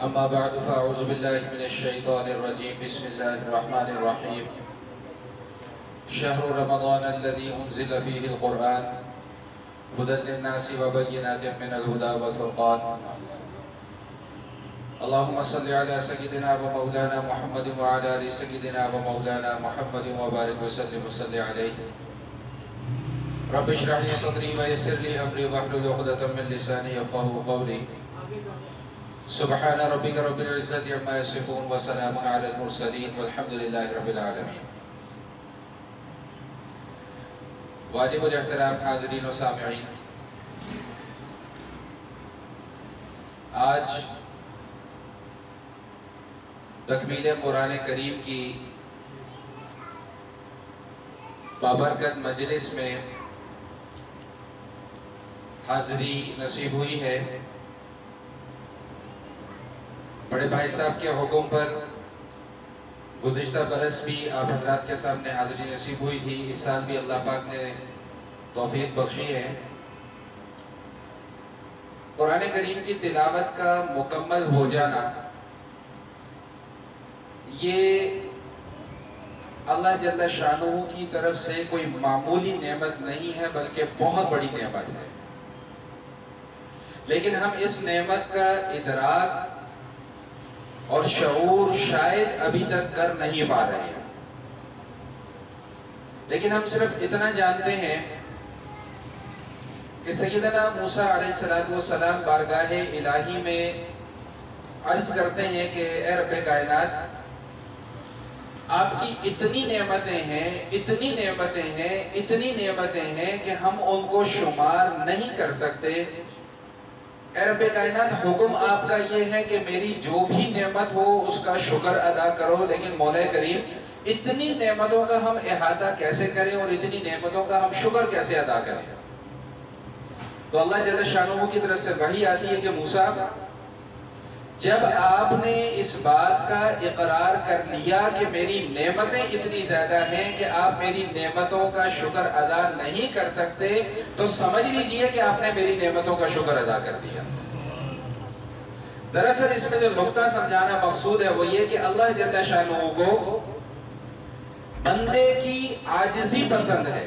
أما بعد فأعوذ بالله من الشيطان الرجيم. بسم الله الرحمن الرحيم. شهر رمضان الذي أنزل فيه القرآن هدى للناس وبينات من الهدى والفرقان. اللهم صل على سيدنا ومولانا محمد وعلى آل سيدنا ومولانا محمد وبارك وسلم وصل عليه. رب اشرح لي صدري ويسر لي أمري واحلل عقدة من لساني يفقهوا قولي. سبحان ربك رب العزة عما يصفون وسلام على المرسلين والحمد لله رب العالمين. واجب الاحترام حاضرین و سامعین، آج تکمیل قرآن کریم کی بابرکت مجلس میں حاضری نصیب ہوئی ہے. بڑے بھائی صاحب کے حکم پر گزشتہ برس بھی آپ حضرات کے سامنے حاضری نصیب ہوئی تھی. اس سال بھی اللہ پاک نے توفیق بخشی ہے. قرآن کریم کی تلاوت کا مکمل ہو جانا یہ اللہ جل شانہ کی طرف سے کوئی معمولی نعمت نہیں ہے بلکہ بہت بڑی نعمت ہے. لیکن ہم اس نعمت کا ادراک اور شعور شاید ابھی تک کر نہیں پا رہے ہیں. لیکن ہم صرف اتنا جانتے ہیں کہ سیدنا موسیٰ علیہ السلام بارگاہ الہی میں عرض کرتے ہیں کہ اے رب کائنات، آپ کی اتنی نعمتیں ہیں، اتنی نعمتیں ہیں، اتنی نعمتیں ہیں کہ ہم ان کو شمار نہیں کر سکتے. اے رب کائنات، حکم آپ کا یہ ہے کہ میری جو بھی نعمت ہو اس کا شکر ادا کرو. لیکن مولا کریم، اتنی نعمتوں کا ہم احاطہ کیسے کریں اور اتنی نعمتوں کا ہم شکر کیسے ادا کریں؟ تو اللہ جل شانہ کی طرف سے وحی آتی ہے کہ موسیٰ، جب آپ نے اس بات کا اقرار کر لیا کہ میری نعمتیں اتنی زیادہ ہیں کہ آپ میری نعمتوں کا شکر ادا نہیں کر سکتے، تو سمجھ لیجئے کہ آپ نے میری نعمتوں کا شکر ادا کر دیا. دراصل اس میں جو نقطہ سمجھانا مقصود ہے وہ یہ کہ اللہ جل شانہ کو بندے کی عاجزی پسند ہے.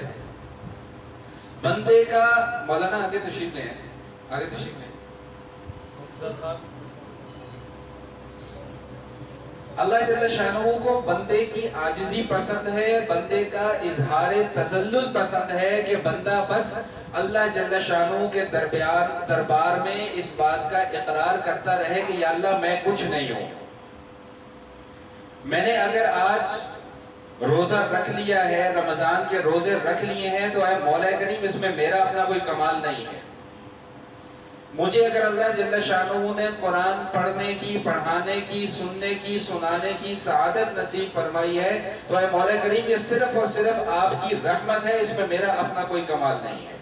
بندے کا مولانا آگے تشریف لیں، آگے تشریف لیں. اللہ جل شانہ کو بندے کی عاجزی پسند ہے، بندے کا اظہار تذلل پسند ہے کہ بندہ بس اللہ جل شانہ کے دربار میں اس بات کا اقرار کرتا رہے کہ یا اللہ میں کچھ نہیں ہوں. میں نے اگر آج روزہ رکھ لیا ہے، رمضان کے روزے رکھ لیے ہیں، تو اے مولا کریم اس میں میرا اپنا کوئی کمال نہیں ہے. مجھے اگر اللہ جل شانہ نے قرآن پڑھنے کی، پڑھانے کی، سننے کی، سنانے کی سعادت نصیب فرمائی ہے، تو اے مولا کریم یہ صرف اور صرف آپ کی رحمت ہے، اس میں میرا اپنا کوئی کمال نہیں ہے.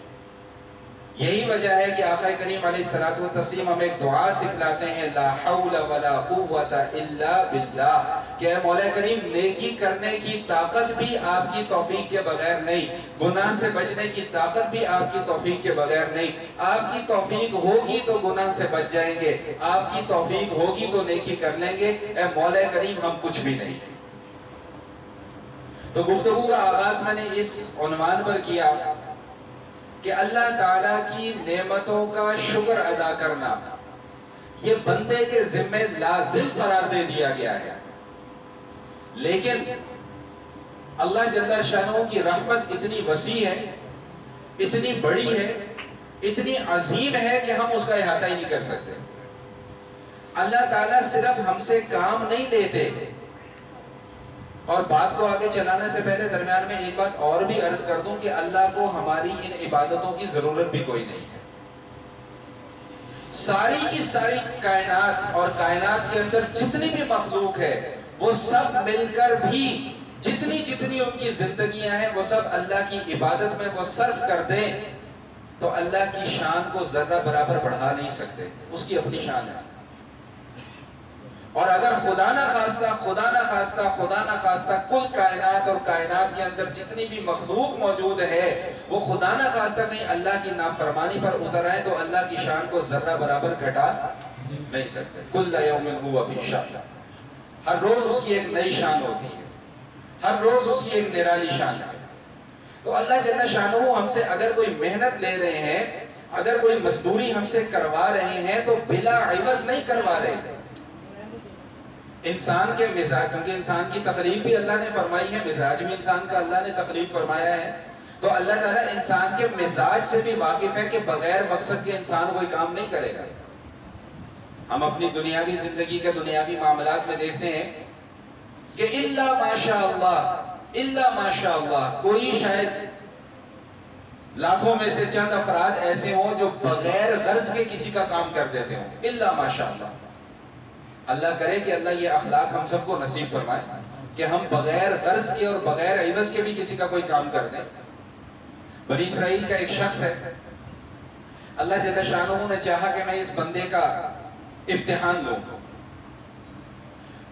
یہی وجہ ہے کہ آقا کریم علیہ الصلوۃ والتسلیم ہمیں ایک دعا سکھلاتے ہیں، لا حول ولا قوت الا باللہ، کہ اے مولا کریم نیکی کرنے کی طاقت بھی آپ کی توفیق کے بغیر نہیں، گناہ سے بچنے کی طاقت بھی آپ کی توفیق کے بغیر نہیں. آپ کی توفیق ہوگی تو گناہ سے بچ جائیں گے، آپ کی توفیق ہوگی تو نیکی کر لیں گے. اے مولا کریم ہم کچھ بھی نہیں. تو گفتگو کا آغاز میں نے اس عنوان پر کیا کہ اللہ تعالیٰ کی نعمتوں کا شکر ادا کرنا یہ بندے کے ذمہ لازم قرار دے دیا گیا ہے. لیکن اللہ جل شانہ کی رحمت اتنی وسیع ہے، اتنی بڑی ہے، اتنی عظیم ہے کہ ہم اس کا احاطہ ہی نہیں کر سکتے. اللہ تعالیٰ صرف ہم سے کام نہیں لیتے. اور بات کو آگے چلانے سے پہلے درمیان میں ایک بات اور بھی عرض کر دوں کہ اللہ کو ہماری ان عبادتوں کی ضرورت بھی کوئی نہیں ہے. ساری کی ساری کائنات اور کائنات کے اندر جتنی بھی مخلوق ہے وہ سب مل کر بھی جتنی ان کی زندگیاں ہیں وہ سب اللہ کی عبادت میں وہ صرف کر دیں تو اللہ کی شان کو ذرہ برابر بڑھا نہیں سکتے. اس کی اپنی شان ہے. اور اگر خدا نہ خواستہ کل کائنات اور کائنات کے اندر جتنی بھی مخلوق موجود ہے وہ خدا نہ خواستہ کہیں اللہ کی نافرمانی پر اتر آئے تو اللہ کی شان کو ذرہ برابر گھٹا نہیں سکتے. کل یوم هو فی شأن. ہر روز اس کی ایک نئی شان ہوتی ہے, ہر روز اس کی ایک نرالی شان ہے. تو اللہ جل شانہ ہم سے اگر کوئی محنت لے رہے ہیں, اگر کوئی مزدوری ہم سے کروا رہے ہیں تو بلا عوض نہیں کروا رہے. انسان کے مزاج, کیونکہ انسان کی تخلیق بھی اللہ نے فرمائی ہے, مزاج بھی انسان کا اللہ نے تخلیق فرمایا ہے, تو اللہ تعالیٰ انسان کے مزاج سے بھی واقف ہے کہ بغیر مقصد کے انسان کوئی کام نہیں کرے گا. ہم اپنی دنیاوی زندگی کے دنیاوی معاملات میں دیکھتے ہیں کہ الا ماشاء اللہ, کوئی شاید لاکھوں میں سے چند افراد ایسے ہوں جو بغیر غرض کے کسی کا کام کر دیتے ہوں. الا ماشاء اللہ. اللہ کرے کہ اللہ یہ اخلاق ہم سب کو نصیب فرمائے کہ ہم بغیر غرض کے اور بغیر عوض کے بھی کسی کا کوئی کام کر دیں. بنی اسرائیل کا ایک شخص ہے, اللہ جل شانہ نے چاہا کہ میں اس بندے کا امتحان لوں,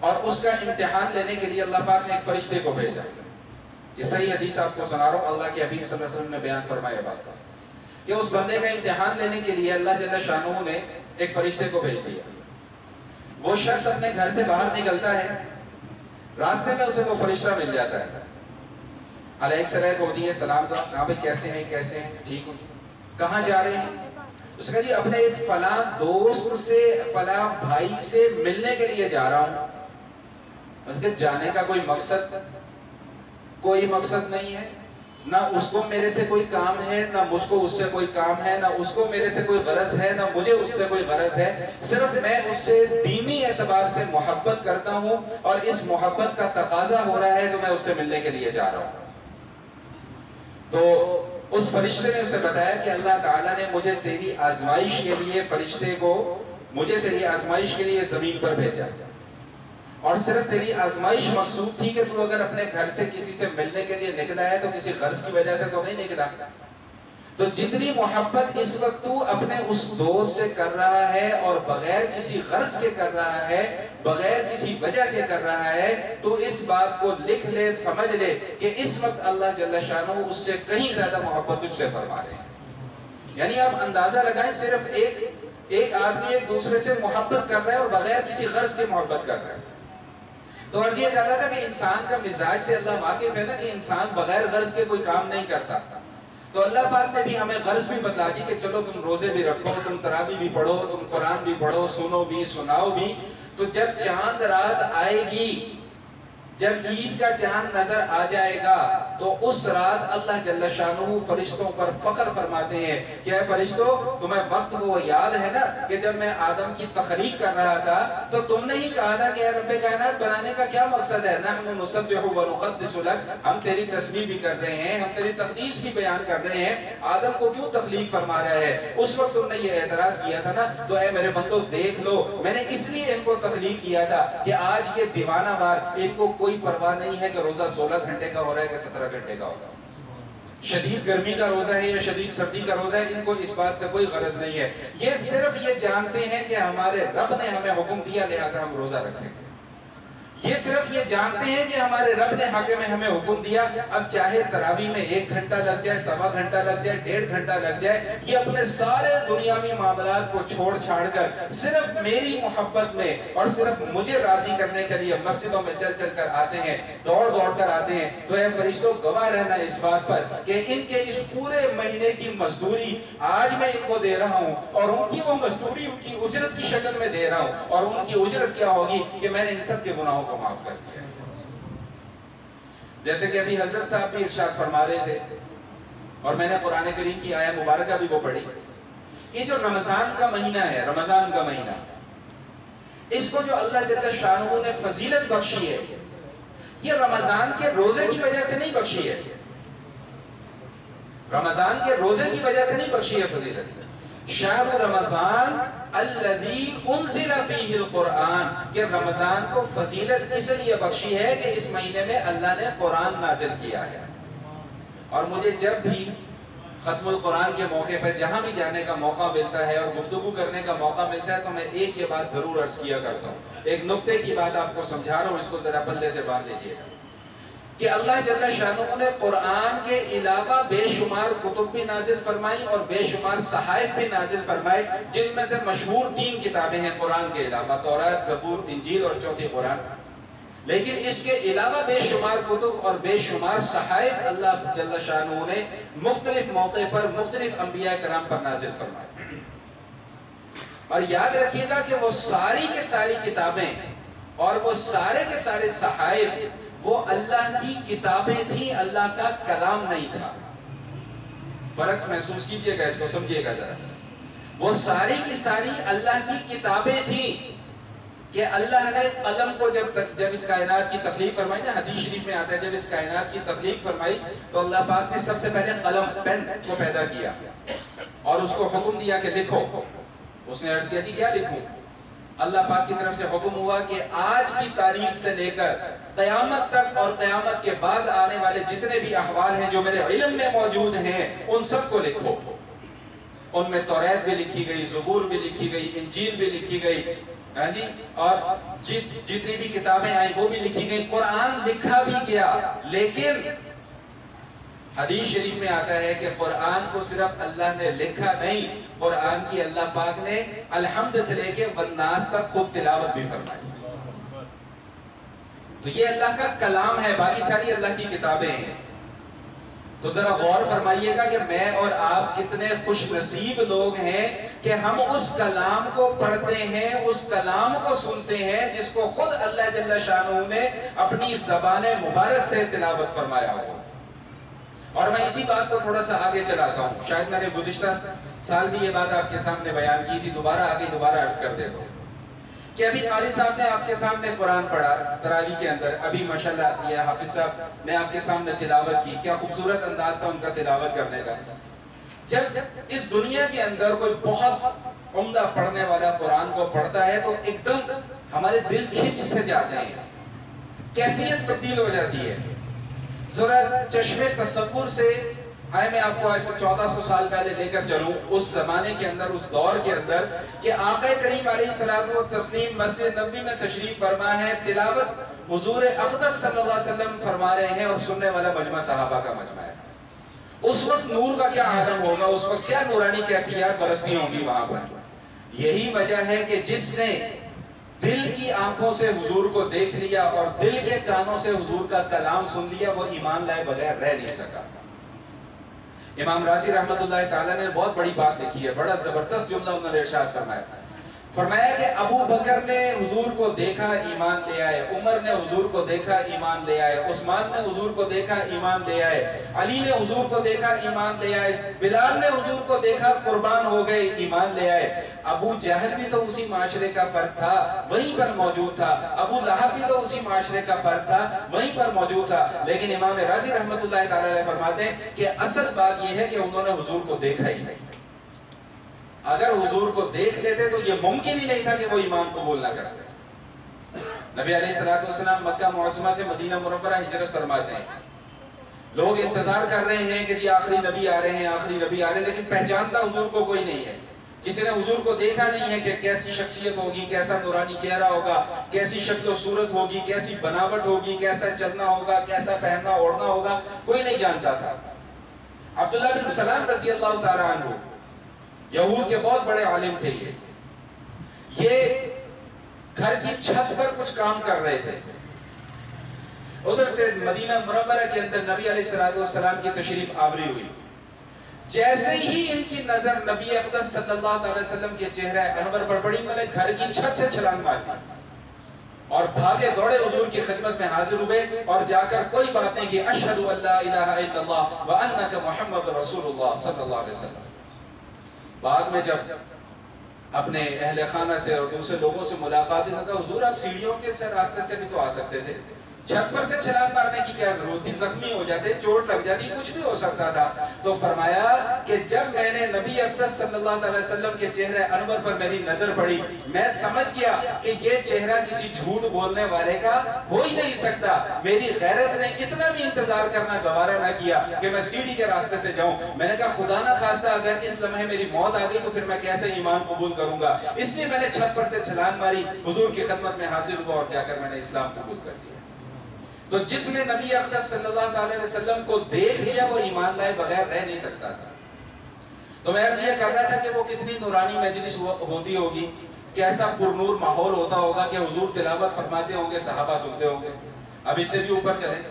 اور اس کا امتحان لینے کے لیے اللہ پاک نے ایک فرشتے کو بھیجا. یہ صحیح حدیث آپ کو سنا رہا ہوں, اللہ کے حبیب صلی اللہ علیہ وسلم نے بیان فرمایا بات کہ اس بندے کا امتحان لینے کے لیے اللہ جل شانہ نے ایک فرشتے کو بھیج دیا. وہ شخص اپنے گھر سے باہر نکلتا ہے, راستے میں اسے وہ فرشتہ مل جاتا ہے. علیہ السلام ہوتی ہے, سلام تو ہاں بھائی کیسے ہیں, ٹھیک ہو جی, کہاں جا رہے ہیں؟ اس کہا جی اپنے ایک فلاں دوست سے, فلاں بھائی سے ملنے کے لیے جا رہا ہوں. اس کے جانے کا کوئی مقصد نہیں ہے, نہ اس کو میرے سے کوئی کام ہے, نہ مجھ کو اس سے کوئی کام ہے, نہ اس کو میرے سے کوئی غرض ہے, نہ مجھے اس سے کوئی غرض ہے. صرف میں اس سے دینی اعتبار سے محبت کرتا ہوں, اور اس محبت کا تقاضا ہو رہا ہے تو میں اس سے ملنے کے لیے جا رہا ہوں. تو اس فرشتے نے اسے بتایا کہ اللہ تعالیٰ نے مجھے تیری آزمائش کے لیے, فرشتے کو مجھے تیری آزمائش کے لیے زمین پر بھیجا, اور صرف تیری آزمائش مقصود تھی کہ تو اگر اپنے گھر سے کسی سے ملنے کے لیے نکلا ہے تو کسی غرض کی وجہ سے تو نہیں نکلا. تو جتنی محبت اس وقت تو اپنے اس دوست سے کر رہا ہے اور بغیر کسی غرض کے کر رہا ہے, بغیر کسی وجہ کے کر رہا ہے, تو اس بات کو لکھ لے, سمجھ لے کہ اس وقت اللہ جل شانہ اس سے کہیں زیادہ محبت تجھ سے فرما رہے ہیں. یعنی آپ اندازہ لگائیں, صرف ایک آدمی ایک دوسرے سے محبت کر رہا ہے اور بغیر کسی غرض کے محبت کر رہا ہے. تو عرض یہ کر رہا تھا کہ انسان کا مزاج سے اللہ واقف ہے نا, کہ انسان بغیر غرض کے کوئی کام نہیں کرتا. تو اللہ پاک نے بھی ہمیں غرض بھی بتلا دی کہ چلو تم روزے بھی رکھو, تم تراویح بھی پڑھو, تم قرآن بھی پڑھو, سنو بھی سناؤ بھی. تو جب چاند رات آئے گی, جب عید کا چاند نظر آ جائے گا, تو اس رات اللہ جل شانہ فرشتوں پر فخر فرماتے ہیں کہ اے فرشتوں, تمہیں وقت وہ یاد ہے نا کہ جب میں آدم کی تخلیق کر رہا تھا تو تم نے ہی کہا تھا کہ اے رب کائنات بنانے کا کیا مقصد ہے؟ نحن نسبح ونقدس لک, ہم تیری تسبیح بھی کر رہے ہیں, ہم تیری تقدیس بھی بیان کر رہے ہیں, آدم کو کیوں تخلیق فرما رہا ہے؟ اس وقت تم نے یہ اعتراض کیا تھا نا, تو اے میرے بندو دیکھ لو, میں نے اس لیے ان کو تخلیق کیا تھا کہ آج یہ دیوانہ مار, ان کو کوئی پرواہ نہیں ہے کہ روزہ 16 گھنٹے کا ہو رہا ہے کہ 17 گھنٹے کا ہوگا, شدید گرمی کا روزہ ہے یا شدید سردی کا روزہ ہے, ان کو اس بات سے کوئی غرض نہیں ہے. یہ صرف یہ جانتے ہیں کہ ہمارے رب نے ہمیں حکم دیا لہذا ہم روزہ رکھیں. یہ صرف یہ جانتے ہیں کہ ہمارے رب نے حق میں ہمیں حکم دیا, اب چاہے تراویح میں 1 گھنٹہ لگ جائے, 1.25 گھنٹہ لگ جائے, 1.5 گھنٹہ لگ جائے, یہ اپنے سارے دنیاوی معاملات کو چھوڑ چھاڑ کر صرف میری محبت میں اور صرف مجھے راضی کرنے کے لیے مسجدوں میں چل چل کر آتے ہیں, دوڑ دوڑ کر آتے ہیں. تو اے فرشتوں گواہ رہنا اس بات پر کہ ان کے اس پورے مہینے کی مزدوری آج میں ان کو دے رہا ہوں, اور ان کی وہ مزدوری ان کی اجرت کی شکل میں دے رہا ہوں, اور ان کی اجرت کیا ہوگی کہ میں نے ان سب کے گناہوں کو معاف کر دیا. جیسے کہ ابھی حضرت صاحب بھی ارشاد فرما رہے تھے, اور میں نے قرآن کریم کی آیہ مبارکہ بھی وہ پڑھی, کہ جو رمضان کا مہینہ ہے, رمضان کا مہینہ, اس کو جو اللہ جل شانہ نے فضیلت بخشی ہے, یہ رمضان کے روزے کی وجہ سے نہیں بخشی ہے, رمضان کے روزے کی وجہ سے نہیں بخشی ہے فضیلت. شہر رمضان الذی انزل فیہ القرآن, کہ رمضان کو فضیلت اس لیے بخشی ہے کہ اس مہینے میں اللہ نے قرآن نازل کیا ہے. اور مجھے جب بھی ختم القرآن کے موقع پر جہاں بھی جانے کا موقع ملتا ہے اور گفتگو کرنے کا موقع ملتا ہے, تو میں ایک یہ بات ضرور عرض کیا کرتا ہوں. ایک نقطے کی بات آپ کو سمجھا رہا ہوں, اس کو ذرا پلے سے باندھ لیجئے گا. کہ اللہ جل شانہ نے قرآن کے علاوہ بے شمار کتب بھی نازل فرمائی اور بے شمار صحائف بھی نازل فرمائے، جن میں سے مشہور 3 کتابیں ہیں قرآن کے علاوہ، توراۃ، زبور، انجیل اور چوتھی قرآن۔ لیکن اس کے علاوہ بے شمار کتب اور بے شمار صحائف اللہ جل شانہ نے مختلف موقع پر مختلف انبیاء کرام پر نازل فرمائے۔ اور یاد رکھیے گا کہ وہ ساری کے ساری کتابیں اور وہ سارے کے سارے صحائف وہ اللہ کی کتابیں تھیں، اللہ کا کلام نہیں تھا۔ فرق محسوس کیجئے گا، اس کو سمجھیے گا ذرا۔ وہ ساری کی ساری اللہ کی کتابیں تھیں کہ اللہ نے قلم کو جب اس کائنات کی تخلیق فرمائی نا، حدیث شریف میں آتا ہے جب اس کائنات کی تخلیق فرمائی تو اللہ پاک نے سب سے پہلے قلم، پین کو پیدا کیا اور اس کو حکم دیا کہ لکھو۔ اس نے عرض کیا جی کیا لکھوں؟ اللہ پاک کی طرف سے حکم ہوا کہ آج کی تاریخ سے لے کر قیامت تک اور قیامت کے بعد آنے والے جتنے بھی احوال ہیں جو میرے علم میں موجود ہیں ان سب کو لکھو۔ ان میں توریت بھی لکھی گئی، زبور بھی لکھی گئی، انجیل بھی لکھی گئی، ہاں جی، اور جتنی بھی کتابیں آئیں وہ بھی لکھی گئی، قرآن لکھا بھی گیا۔ لیکن حدیث شریف میں آتا ہے کہ قرآن کو صرف اللہ نے لکھا نہیں، قرآن کی اللہ پاک نے الحمد سے لے کے والناس تک خود تلاوت بھی فرمائی۔ تو یہ اللہ کا کلام ہے، باقی ساری اللہ کی کتابیں ہیں۔ تو ذرا غور فرمائیے گا کہ میں اور آپ کتنے خوش نصیب لوگ ہیں کہ ہم اس کلام کو پڑھتے ہیں، اس کلام کو سنتے ہیں جس کو خود اللہ جل شانہ نے اپنی زبان مبارک سے تلاوت فرمایا ہو۔ اور میں اسی بات کو تھوڑا سا آگے چلاتا ہوں، شاید میں نے گزشتہ سال بھی یہ بات آپ کے سامنے بیان کی تھی، دوبارہ عرض کر دیتا ہوں کہ ابھی قاری صاحب نے آپ کے سامنے قرآن پڑھا تراویح کے اندر، ابھی ماشاءاللہ یہ حافظ صاحب نے آپ کے سامنے تلاوت کی، کیا خوبصورت انداز تھا ان کا تلاوت کرنے کا۔ جب اس دنیا کے اندر کوئی بہت عمدہ پڑھنے والا قرآن کو پڑھتا ہے تو ایک دم ہمارے دل کھنچ سے جاتے ہیں، کیفیت تبدیل ہو جاتی ہے۔ ذرا چشمے تصور سے آئے میں آپ کو ایسے 1400 سال پہلے لے کر چلوں، اس زمانے کے اندر، اس دور کے اندر کہ آقا کریم علیہ الصلوۃ والتسلیم مسجد نبوی میں تشریف فرما ہے، تلاوت حضور اقدس صلی اللہ علیہ وسلم فرما رہے ہیں اور سننے والا مجمع صحابہ کا مجمع ہے۔ اس وقت نور کا کیا عالم ہوگا، اس وقت کیا نورانی کیفیات برستی ہوں گی وہاں پر۔ یہی وجہ ہے کہ جس نے دل کی آنکھوں سے حضور کو دیکھ لیا اور دل کے کانوں سے حضور کا کلام سن لیا، وہ ایمان لائے بغیر رہ نہیں سکا۔ امام رازی رحمت اللہ تعالیٰ نے بہت بڑی بات لکھی ہے، بڑا زبردست جملہ انہوں نے ارشاد فرمایا کہ ابو بکر نے حضور کو دیکھا ایمان لے آئے، عمر نے حضور کو دیکھا ایمان لے آئے، عثمان نے حضور کو دیکھا ایمان لے آئے، علی نے حضور کو دیکھا ایمان لے آئے، بلال نے حضور کو دیکھا قربان ہو گئے ایمان لے آئے۔ ابو جہل بھی تو اسی معاشرے کا فرد تھا، وہیں پر موجود تھا، ابو لہب بھی تو اسی معاشرے کا فرد تھا، وہیں پر موجود تھا، لیکن امام رازی رحمت اللہ تعالیٰ علیہ فرماتے ہیں کہ اصل بات یہ ہے کہ انہوں نے حضور کو دیکھا ہی نہیں۔ اگر حضور کو دیکھ لیتے تو یہ ممکن ہی نہیں تھا کہ وہ ایمان قبول نہ کرتے۔ نبی علیہ السلام مکہ معظمہ سے مدینہ منورہ ہجرت فرماتے ہیں، لوگ انتظار کر رہے ہیں کہ جی آخری نبی آ رہے ہیں، آخری نبی آ رہے ہیں، لیکن پہچانتا حضور کو کوئی نہیں ہے۔ کسی نے حضور کو دیکھا نہیں ہے کہ کیسی شخصیت ہوگی، کیسا نورانی چہرہ ہوگا، کیسی شکل و صورت ہوگی، کیسی بناوٹ ہوگی، کیسا چلنا ہوگا، کیسا پہننا اوڑھنا ہوگا، کوئی نہیں جانتا تھا۔ عبداللہ بن سلام رضی اللہ تعالیٰ عنہ یہود کے بہت بڑے عالم تھے، یہ گھر کی چھت پر کچھ کام کر رہے تھے۔ ادھر سے مدینہ منورہ کے اندر نبی علیہ السلام کی تشریف آوری ہوئی، جیسے ہی ان کی نظر نبی اقدس صلی اللہ علیہ وسلم کے چہرہ انور پر پڑی، انہوں نے گھر کی چھت سے چھلانگ مار دی اور بھاگے دوڑے حضور کی خدمت میں حاضر ہوئے اور جا کر کوئی بات نہیں کی، اشہد ان لا الہ الا اللہ وانک محمد رسول اللہ صلی اللہ علیہ وسلم۔ بعد میں جب اپنے اہل خانہ سے اور دوسرے لوگوں سے ملاقات ہوئی، کہا حضور آپ سیڑھیوں کے راستے سے بھی تو آ سکتے تھے، چھت پر سے چھلانگ مارنے کی کیا ضرورت تھی، زخمی ہو جاتے، چوٹ لگ جاتی، کچھ بھی ہو سکتا تھا۔ تو فرمایا کہ جب میں نے نبی اقدس صلی اللہ علیہ وسلم کے چہرے انور پر میری نظر پڑی، میں سمجھ گیا کہ یہ چہرہ کسی جھوٹ بولنے والے کا ہو ہی نہیں سکتا۔ میری غیرت نے اتنا بھی انتظار کرنا گوارا نہ کیا کہ میں سیڑھی کے راستے سے جاؤں۔ میں نے کہا خدا نہ خواستہ اگر اس لمحے میری موت آ گئی تو پھر میں کیسے ایمان قبول کروں گا، اس لیے میں نے چھت پر سے چھلانگ ماری، حضور کی خدمت میں حاضر ہوا اور جا کر میں نے اسلام قبول کر لیا۔ تو جس نے نبی اقدس صلی اللہ علیہ وسلم کو دیکھ لیا وہ ایمان لائے بغیر رہ نہیں سکتا تھا. تو میں عرض یہ کر رہا تھا کہ وہ کتنی نورانی مجلس ہوتی ہوگی, کیسا پرنور ماحول ہوتا ہوگا کہ حضور تلاوت فرماتے ہوں گے, صحابہ سنتے ہوں گے. اب اس سے بھی اوپر چلیں,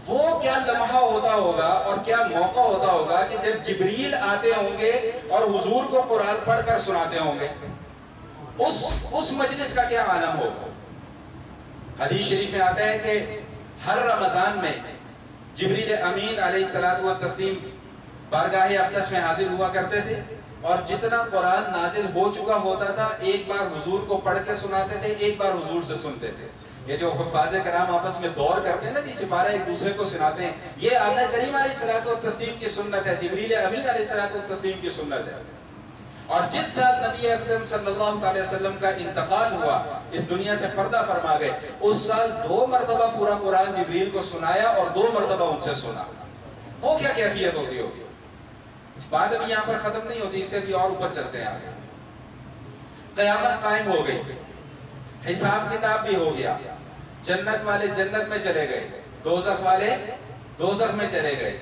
وہ کیا لمحہ ہوتا ہوگا اور کیا موقع ہوتا ہوگا کہ جب جبریل آتے ہوں گے اور حضور کو قرآن پڑھ کر سناتے ہوں گے, اس مجلس کا کیا عالم ہوگا. حدیث شریف میں آتا ہے کہ ہر رمضان میں جبریل امین علیہ الصلوۃ والتسلیم بارگاہ اقدس میں حاضر ہوا کرتے تھے, اور جتنا قرآن نازل ہو چکا ہوتا تھا ایک بار حضور کو پڑھ کے سناتے تھے, ایک بار حضور سے سنتے تھے. یہ جو حفاظ کرام آپس میں دور کرتے ہیں نا جی, سپارہ ایک دوسرے کو سناتے ہیں, یہ آقا کریم علیہ الصلوۃ والتسلیم کی سنت ہے, جبریل امین علیہ الصلوۃ والتسلیم کی سنت ہے. اور جس سال نبی اکرم صلی اللہ علیہ وسلم کا انتقال ہوا, اس دنیا سے پردہ فرما گئے, اس سال 2 مرتبہ پورا قرآن جبریل کو سنایا اور 2 مرتبہ ان سے سنا. وہ کیا کیفیت ہوتی ہوگی. بات ابھی یہاں پر ختم نہیں ہوتی, اس سے بھی اور اوپر چلتے ہیں آگے. قیامت قائم ہو گئی, حساب کتاب بھی ہو گیا, جنت والے جنت میں چلے گئے, دوزخ والے دوزخ میں چلے گئے.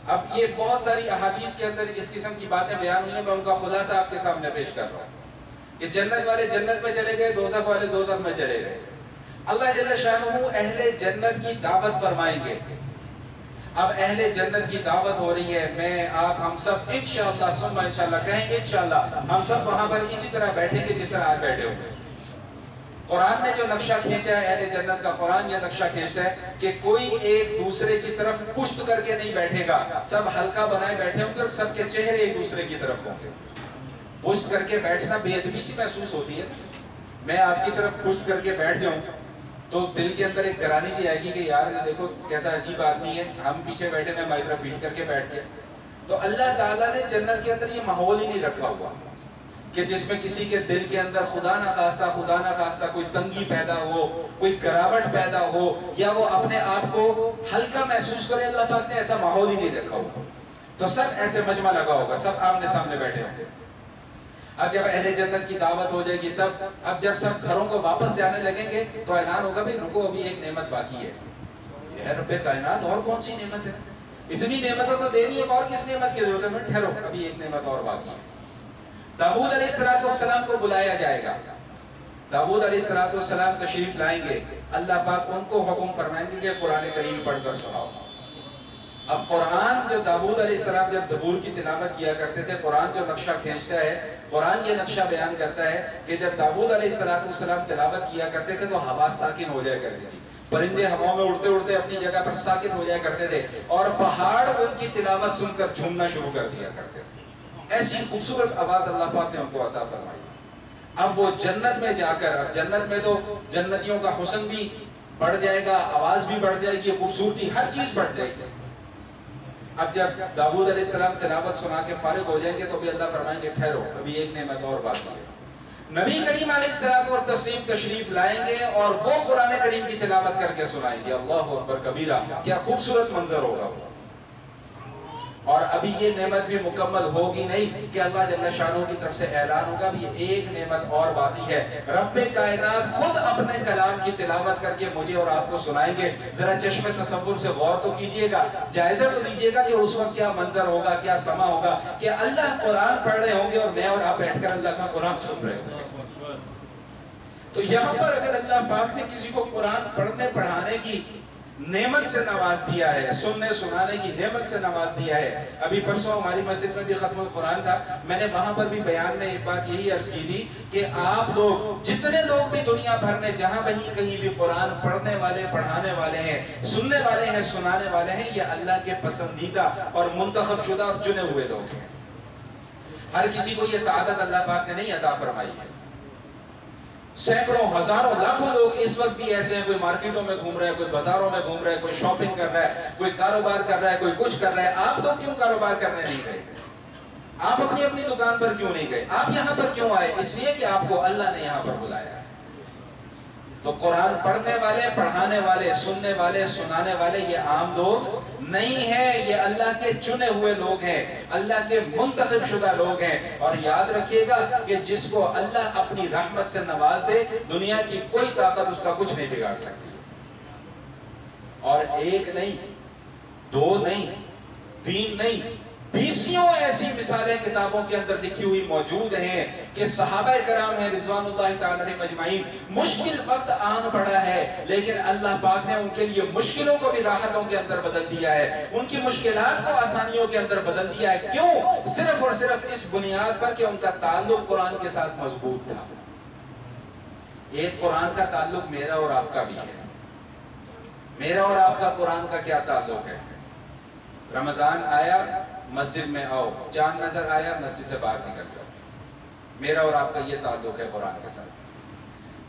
اب یہ بہت ساری احادیث کے اندر اس قسم کی باتیں بیان ہوئی ہیں, میں ان کا خلاصہ آپ کے سامنے پیش کر رہا ہوں کہ جنت والے جنت میں چلے گئے, دوزخ والے دوزخ میں چلے گئے. اللہ جل شانہ اہل جنت کی دعوت فرمائیں گے. اب اہل جنت کی دعوت ہو رہی ہے, میں آپ ہم سب انشاءاللہ ثم انشاءاللہ کہیں گے, انشاءاللہ ہم سب وہاں پر اسی طرح بیٹھیں گے جس طرح آج بیٹھے ہوئے. قرآن نے جو نقشہ کھینچا ہے اہل جنت کا, قرآن یہ نقشہ کھینچتا ہے کہ کوئی ایک دوسرے کی طرف پشت کر کے نہیں بیٹھے گا, سب حلقہ بنائے بیٹھے ہوں گے اور سب کے چہرے ایک دوسرے کی طرف ہوں گے. پشت کر کے بیٹھنا بے ادبی سی محسوس ہوتی ہے. میں آپ کی طرف پشت کر کے بیٹھ جاؤں تو دل کے اندر ایک گرانی سی آئے گی کہ یار دیکھو کیسا عجیب آدمی ہے, ہم پیچھے بیٹھے, میں ہماری طرف پیچھ کر کے بیٹھ کے. تو اللہ تعالیٰ نے جنت کے اندر یہ ماحول ہی نہیں رکھا ہوا کہ جس میں کسی کے دل کے اندر خدا نہ خواستہ کوئی تنگی پیدا ہو, کوئی گراوٹ پیدا ہو, یا وہ اپنے آپ کو ہلکا محسوس کرے. اللہ پاک نے ایسا ماحول ہی نہیں رکھا ہوا. تو سب ایسے مجمع لگا ہوگا, سب آمنے سامنے بیٹھے ہوں گے. اب جب اہل جنت کی دعوت ہو جائے گی سب, اب جب سب گھروں کو واپس جانے لگیں گے تو اعلان ہوگا بھئی رکو, ابھی ایک نعمت باقی ہے. یہ رب کائنات, اور کون سی نعمت ہے, اتنی نعمتیں تو دے رہی ہے, اور کس نعمت کی ضرورت ہے, ٹھہرو ابھی ایک نعمت اور باقی ہے. داؤد علیہ السلام کو بلایا جائے گا. داؤد علیہ السلام تشریف لائیں گے, اللہ پاک ان کو حکم فرمائیں گے کہ قرآن کریم پڑھ کر سناؤ. اب قرآن جو داؤد علیہ السلام جب زبور کی تلاوت کیا کرتے تھے, قرآن جو نقشہ کھینچتا ہے, قرآن یہ نقشہ بیان کرتا ہے کہ جب داؤد علیہ السلام تلاوت کیا کرتے تھے تو ہوا ساکن ہو جایا کرتی تھی, پرندے ہواؤں میں اڑتے اڑتے اپنی جگہ پر ساکت ہو جایا کرتے تھے, اور پہاڑ ان کی تلاوت سن کر جھومنا شروع کر دیا کرتے تھے. ایسی خوبصورت آواز اللہ پاک نے ان کو عطا فرمائی. اب وہ جنت میں جا کر, اب جنت میں تو جنتیوں کا حسن بھی بڑھ جائے گا, آواز بھی بڑھ جائے گی, خوبصورتی ہر چیز بڑھ جائے گی. اب جب داؤد علیہ السلام تلاوت سنا کے فارغ ہو جائیں گے تو بھی اللہ فرمائیں گے ٹھہرو, ابھی ایک نعمت اور باقی ہے. نبی کریم علیہ الصلوۃ والتسلیم تشریف لائیں گے اور وہ قرآن کریم کی تلاوت کر کے سنائیں گے. اللہ اکبر کبیرہ, کیا خوبصورت منظر ہوگا. اور ابھی یہ نعمت بھی مکمل ہوگی نہیں کہ اللہ جل شانہ کی طرف سے اعلان ہوگا بھی ایک نعمت اور باقی ہے. رب کائنات خود اپنے کلام کی تلاوت کر کے مجھے اور آپ کو سنائیں گے. ذرا چشم تصور سے غور تو کیجئے گا, جائزہ تو لیجئے گا کہ اس وقت کیا منظر ہوگا, کیا سما ہوگا کہ اللہ قرآن پڑھ رہے ہوں گے اور میں اور آپ بیٹھ کر اللہ کا قرآن سن رہے ہوں گے. تو یہاں پر اگر اللہ پاک نے کسی کو قرآن پڑھنے پڑھانے کی نعمت سے نواز دیا ہے, سننے سنانے کی نعمت سے نواز دیا ہے. ابھی پرسوں ہماری مسجد میں بھی ختم القرآن تھا, میں نے وہاں پر بھی بیان میں ایک بات یہی عرض کی تھی کہ آپ لوگ جتنے لوگ بھی دنیا بھر میں جہاں کہیں بھی قرآن پڑھنے والے, پڑھانے والے ہیں, سننے والے ہیں, سنانے والے ہیں, یہ اللہ کے پسندیدہ اور منتخب شدہ اور چنے ہوئے لوگ ہیں. ہر کسی کو یہ سعادت اللہ پاک نے نہیں عطا فرمائی ہے. سینکڑوں ہزاروں لاکھوں لوگ اس وقت بھی ایسے ہیں, کوئی مارکیٹوں میں گھوم رہا ہے, کوئی بازاروں میں گھوم رہا ہے, کوئی شاپنگ کر رہا ہے, کوئی کاروبار کر رہا ہے, کوئی کچھ کر رہا ہے. آپ لوگ کیوں کاروبار کرنے نہیں گئے؟ آپ اپنی اپنی دکان پر کیوں نہیں گئے؟ آپ یہاں پر کیوں آئے؟ اس لیے کہ آپ کو اللہ نے یہاں پر بلایا ہے. تو قرآن پڑھنے والے, پڑھانے والے, سننے والے, سنانے والے یہ عام لوگ نہیں ہیں, یہ اللہ کے چنے ہوئے لوگ ہیں, اللہ کے منتخب شدہ لوگ ہیں. اور یاد رکھیے گا کہ جس کو اللہ اپنی رحمت سے نواز دے, دنیا کی کوئی طاقت اس کا کچھ نہیں بگاڑ سکتی. اور ایک نہیں، دو نہیں، تین نہیں، 20 ایسی مثالیں کتابوں کے اندر لکھی ہوئی موجود ہیں کہ صحابہ کرام ہیں رضوان اللہ تعالی علیہم اجمعین، مشکل وقت آن پڑا ہے لیکن اللہ پاک نے ان کے لیے مشکلوں کو بھی راحتوں کے اندر بدل دیا ہے، ان کی مشکلات کو آسانیوں کے اندر بدل دیا ہے۔ کیوں؟ صرف اور صرف اس بنیاد پر کہ ان کا تعلق قرآن کے ساتھ مضبوط تھا۔ ایک قرآن کا تعلق میرا اور آپ کا بھی ہے۔ میرا اور آپ کا قرآن کا کیا تعلق ہے؟ رمضان آیا، مسجد میں آؤ، چاند نظر آیا، مسجد سے باہر نکل جاؤ۔ میرا اور آپ کا یہ تعلق ہے قرآن کے ساتھ۔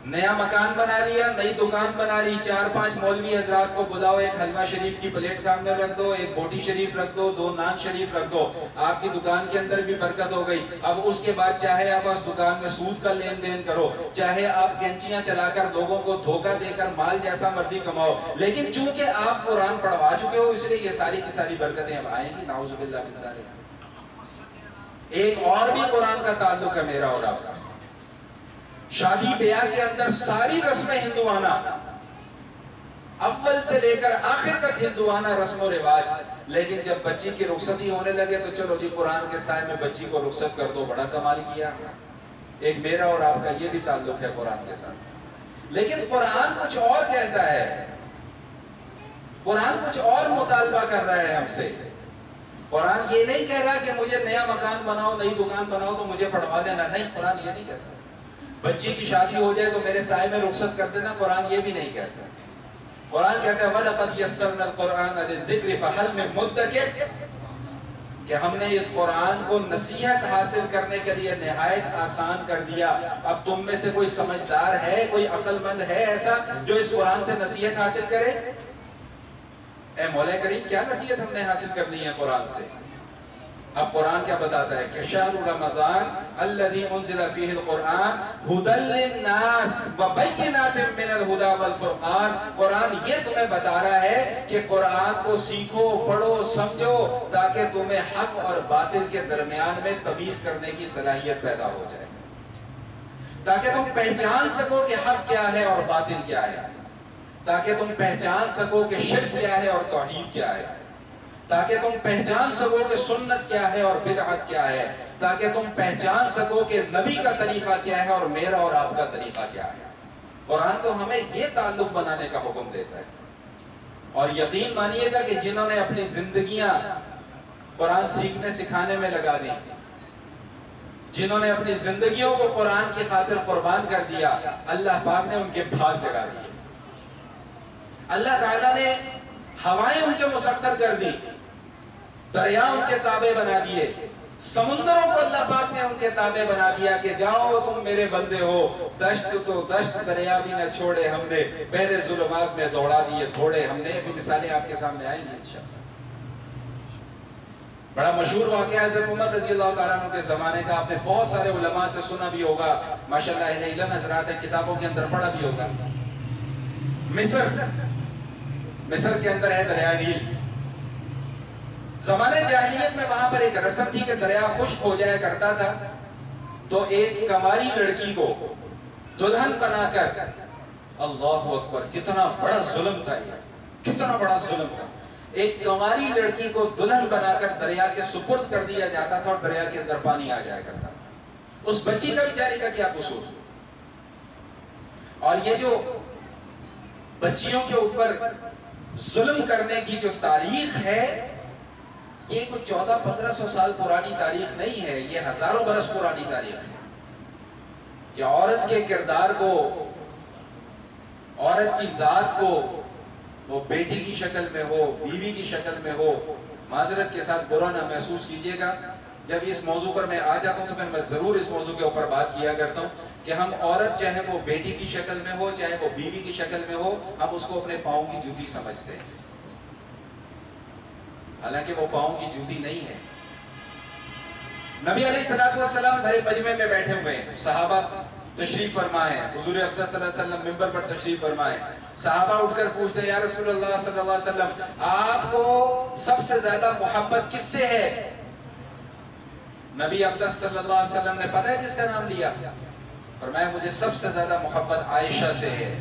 نیا مکان بنا لیا، نئی دکان بنا لی، 4-5 مولوی حضرات کو بلاؤ، ایک حلوہ شریف کی پلیٹ سامنے رکھ دو، ایک بوٹی شریف رکھ دو، 2 نان شریف رکھ دو، آپ کی دکان کے اندر بھی برکت ہو گئی۔ اب اس کے بعد چاہے آپ اس دکان میں سود کا لین دین کرو، چاہے آپ کینچیاں چلا کر لوگوں کو دھوکہ دے کر مال جیسا مرضی کماؤ، لیکن چونکہ آپ قرآن پڑھوا چکے ہو اس لیے یہ ساری کی ساری برکتیں اب آئیں گی، نعوذ باللہ من ذالک۔ ایک اور بھی قرآن کا تعلق ہے میرا اور آپ کا۔ شادی بیاہ کے اندر ساری رسمیں ہندوانہ، اول سے لے کر آخر تک ہندوانہ رسم و رواج، لیکن جب بچی کی رخصتی ہونے لگے تو چلو جی قرآن کے سائے میں بچی کو رخصت کر دو، بڑا کمال کیا۔ ایک میرا اور آپ کا یہ بھی تعلق ہے قرآن کے ساتھ۔ لیکن قرآن کچھ اور کہتا ہے، قرآن کچھ اور مطالبہ کر رہا ہے ہم سے۔ قرآن یہ نہیں کہہ رہا کہ مجھے نیا مکان بناؤ، نئی دکان بناؤ تو مجھے پڑھوا دینا، نہیں، قرآن یہ نہیں کہتا۔ بچی کی شادی ہو جائے تو میرے سائے میں رخصت کر دینا، قرآن یہ بھی نہیں کہتا۔ قرآن کہتا ہے وَلَقَدْ يَسَّرْنَا الْقُرْآنَ لِلذِّكْرِ فَهَلْ مِن مُدَّكِرٍ، کہ ہم نے اس قرآن کو نصیحت حاصل کرنے کے لیے نہایت آسان کر دیا۔ اب تم میں سے کوئی سمجھدار ہے، کوئی عقل مند ہے ایسا جو اس قرآن سے نصیحت حاصل کرے؟ اے مولا کریم، کیا نصیحت ہم نے حاصل کرنی ہے قرآن سے؟ اب قرآن کیا بتاتا ہے کہ شہر رمضان الذی انزل فیہ القرآن ھدی للناس وبینات من الھدی والفرقان۔ قرآن یہ تمہیں بتا رہا ہے کہ قرآن کو سیکھو، پڑھو، سمجھو، تاکہ تمہیں حق اور باطل کے درمیان میں تمیز کرنے کی صلاحیت پیدا ہو جائے، تاکہ تم پہچان سکو کہ حق کیا ہے اور باطل کیا ہے، تاکہ تم پہچان سکو کہ شرک کیا ہے اور توحید کیا ہے، تاکہ تم پہچان سکو کہ سنت کیا ہے اور بدعت کیا ہے، تاکہ تم پہچان سکو کہ نبی کا طریقہ کیا ہے اور میرا اور آپ کا طریقہ کیا ہے۔ قرآن تو ہمیں یہ تعلق بنانے کا حکم دیتا ہے۔ اور یقین مانیے گا کہ جنہوں نے اپنی زندگیاں قرآن سیکھنے سکھانے میں لگا دی، جنہوں نے اپنی زندگیوں کو قرآن کی خاطر قربان کر دیا، اللہ پاک نے ان کے بھاگ جگا دیے۔ اللہ تعالیٰ نے ہوائیں ان کے مسخر کر دی، دریا ان کے تابع بنا دیے، سمندروں کو اللہ پاک نے ان کے تابع بنا دیا کہ جاؤ تم میرے بندے ہو، دشت تو دشت دریا بھی نہ چھوڑے ہم نے، بحر ظلمات میں دوڑا دیے تھوڑے ہم نے۔ بھی مثالیں آپ کے سامنے آئیں گی انشاءاللہ۔ بڑا مشہور واقعہ حضرت عمر رضی اللہ تعالیٰ عنہ کے زمانے کا، آپ نے بہت سارے علماء سے سنا بھی ہوگا، ماشاءاللہ اہل علم حضرات ہیں، کتابوں کے اندر پڑھا بھی ہوگا۔ مصر کے اندر ہے دریا نیل۔ زمانے جاہلیت میں وہاں پر ایک رسم تھی کہ دریا خشک ہو جایا کرتا تھا تو ایک کماری لڑکی کو دلہن بنا کر، اللہ اکبر، کتنا بڑا ظلم تھا یہ، کتنا بڑا ظلم تھا، ایک کماری لڑکی کو دلہن بنا کر دریا کے سپرد کر دیا جاتا تھا اور دریا کے اندر پانی آ جایا کرتا تھا۔ اس بچی کا بیچاری کا کیا قصور؟ اور یہ جو بچیوں کے اوپر ظلم کرنے کی جو تاریخ ہے، یہ کوئی 1400-1500 سال پرانی تاریخ نہیں ہے، یہ ہزاروں برس پرانی تاریخ ہے کہ عورت کے کردار کو، عورت کی ذات کو، وہ بیٹی کی شکل میں ہو، بیوی کی شکل میں ہو، معذرت کے ساتھ برا نہ محسوس کیجئے گا، جب اس موضوع پر میں آ جاتا ہوں تو میں ضرور اس موضوع کے اوپر بات کیا کرتا ہوں کہ ہم عورت چاہے وہ بیٹی کی شکل میں ہو، چاہے وہ بیوی کی شکل میں ہو، ہم اس کو اپنے پاؤں کی جوتی سمجھتے ہیں، حالانکہ وہ پاؤں کی جوتی نہیں ہے۔ نبی علیہ السلام بھرے مجمع میں بیٹھے ہوئے ہیں، صحابہ تشریف فرمائے، حضور اقدس صلی اللہ علیہ وسلم منبر پر تشریف فرمائے، صحابہ اٹھ کر پوچھتے ہیں یا رسول اللہ صلی اللہ علیہ وسلم، آپ کو سب سے زیادہ محبت کس سے ہے؟ نبی اقدس صلی اللہ علیہ وسلم نے پتہ ہے کس کا نام لیا؟ فرمایا مجھے سب سے زیادہ محبت عائشہ سے ہے،